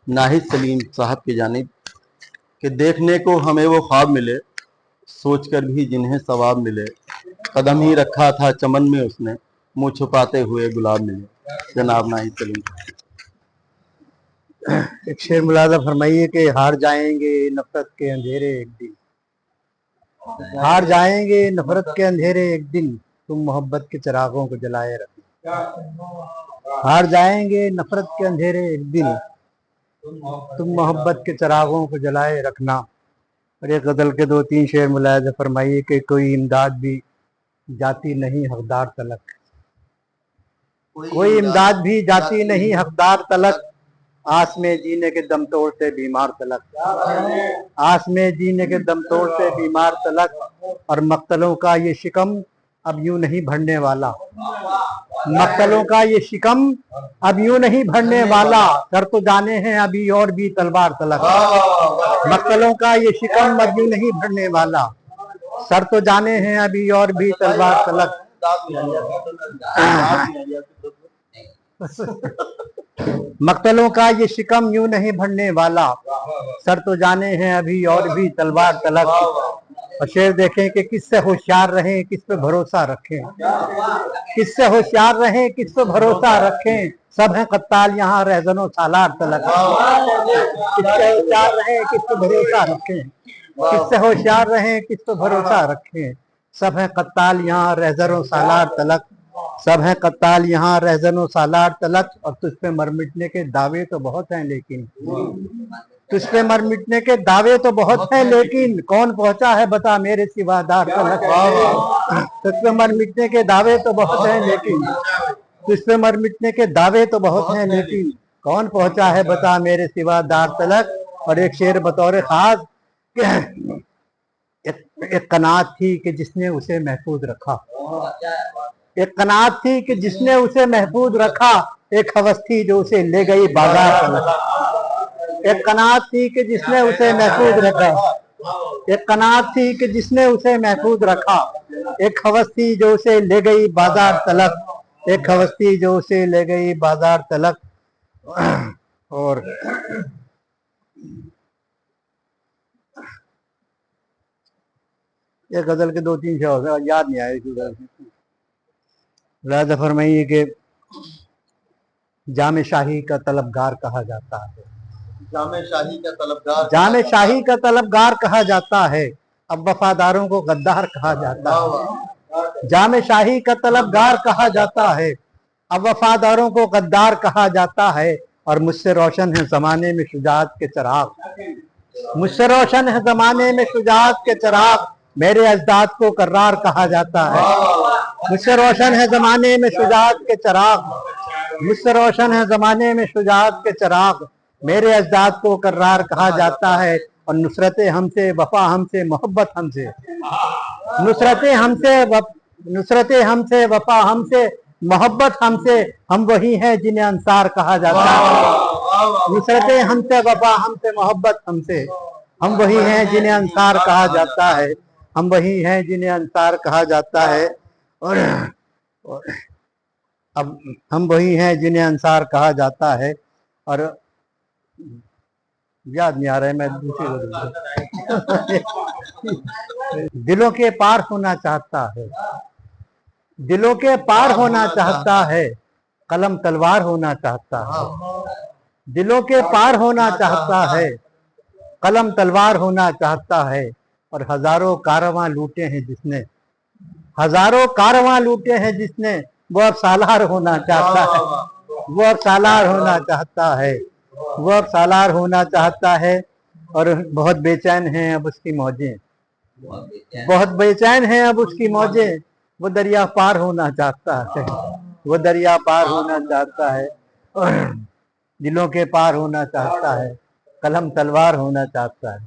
नाहिद सलीम साहब की जानिब कि देखने को हमें वो ख्वाब मिले, सोच कर भी जिन्हें सवाब मिले, कदम ही रखा था चमन में उसने, मुँह छुपाते हुए गुलाब मिले। जनाब नाहिद सलीम। एक शेर मुलाजा फरमाइए कि हार जाएंगे नफरत के अंधेरे एक दिन, हार जाएंगे नफरत के अंधेरे एक दिन, तुम मोहब्बत के चिरागों को जलाए रखना। हार जाएंगे नफरत के अंधेरे एक दिन, तुम मोहब्बत के चिरागों को जलाए रखना। और एक गजल के 2-3 शेर मुलाजा फरमाइए कि कोई इमदाद भी जाती नहीं हकदार तलक, कोई इमदाद भी जाती नहीं हकदार तलक, आस में जीने के दम तोड़ते बीमार तलक, आस में जीने के दम तोड़ते बीमार तलक। और मक्तलों का ये शिकम अब यूं नहीं भरने वाला, मक्तलों का ये शिकम अब यूं नहीं भरने वाला, सर तो जाने हैं अभी और भी तलवार तलक। मक्तलों का ये शिकम अब यूं नहीं भरने वाला, सर तो जाने हैं अभी और भी तलवार तलक। मक्तलों का ये शिकम यूं नहीं भरने वाला, सर तो जाने हैं अभी और भी तलवार तलक। और शेर देखें कि किससे होशियार रहें किस पे भरोसा रखें, किससे होशियार रहें किस पे भरोसा रखें, सब हैं कत्ताल यहाँ रहजनो सालार तलक। किससे होशियार रहें किस पे भरोसा रखें, किससे होशियार रहें किस पे भरोसा रखें, सब हैं कत्ताल यहाँ रहजनो सालार तलक, सब हैं कत्ताल यहाँ रहजनो सालार तलक। और तुझ पे मर मिटने के दावे तो बहुत हैं लेकिन, तुझ पे मर मिटने के दावे तो बहुत हैं लेकिन, कौन पहुंचा है बता मेरे सिवा दार तलक। तुझ पे मर मिटने के दावे तो बहुत हैं लेकिन, तुझ पे मर मिटने के दावे तो बहुत हैं लेकिन, कौन पहुंचा है बता मेरे सिवा दार तलक। और एक शेर बतौर खास, एक कनात थी कि जिसने उसे महफूज रखा, एक कनात थी कि जिसने उसे महफूज रखा, एक हवस थी जो उसे ले गई बाजार तलक। एक कनात थी कि जिसने उसे महफूज रखा, एक कनात थी कि जिसने उसे महफूज रखा, एक हवस थी जो उसे ले गई बाजार तलक, एक हवस थी जो उसे ले गई बाजार तलक। और एक गजल के 2-3 शेर याद नहीं आए, राजा फरमाइए कि जामे शाही का तलबगार कहा जाता है, जामे शाही का तलबगार, जामे शाही का तलबगार कहा जाता है, अब वफादारों को गद्दार कहा जाता है। जामे शाही का तलबगार कहा जाता है, अब वफादारों को गद्दार कहा जाता है। और मुझसे रोशन है जमाने में शुजाअत के चिराग, मुझसे रोशन है जमाने में शुजाअत के चिराग, मेरे अजदाद को कर्रार कहा जाता है। मुझसे रोशन है जमाने में शुजाअत के चिराग, मुझसे रोशन है जमाने में शुजाअत के चिराग, मेरे अजदाद को कर्रार कहा जाता है। और नुसरतें हमसे वफा हमसे मोहब्बत हमसे, नुसरतें हमसे वफा हमसे मोहब्बत हमसे, हम वही हैं जिन्हें अंसार कहा जाता है। नुसरतें हमसे वफा हमसे मोहब्बत हमसे, हम वही हैं जिन्हें अंसार कहा जाता है, हम वही हैं जिन्हें अंसार कहा जाता है। और अब हम वही हैं जिन्हें अंसार कहा जाता है। और याद नहीं आ रहा है, मैं दूसरी दिलों के पार होना चाहता है, दिलों के पार होना चाहता है, कलम तलवार होना चाहता है, दिलों के पार होना चाहता है, कलम तलवार होना चाहता है। और हजारों कारवां लूटे हैं जिसने, हजारों कारवां लूटे हैं जिसने, वो अब सालार होना चाहता है, वो अब सालार होना चाहता है, वो अब सालार होना चाहता है। और बहुत बेचैन हैं अब उसकी मौजें, बहुत बेचैन हैं अब उसकी मौजें, वो दरिया पार होना चाहता है, वो दरिया पार होना चाहता है। और दिलों के पार होना चाहता है, कलम तलवार होना चाहता है।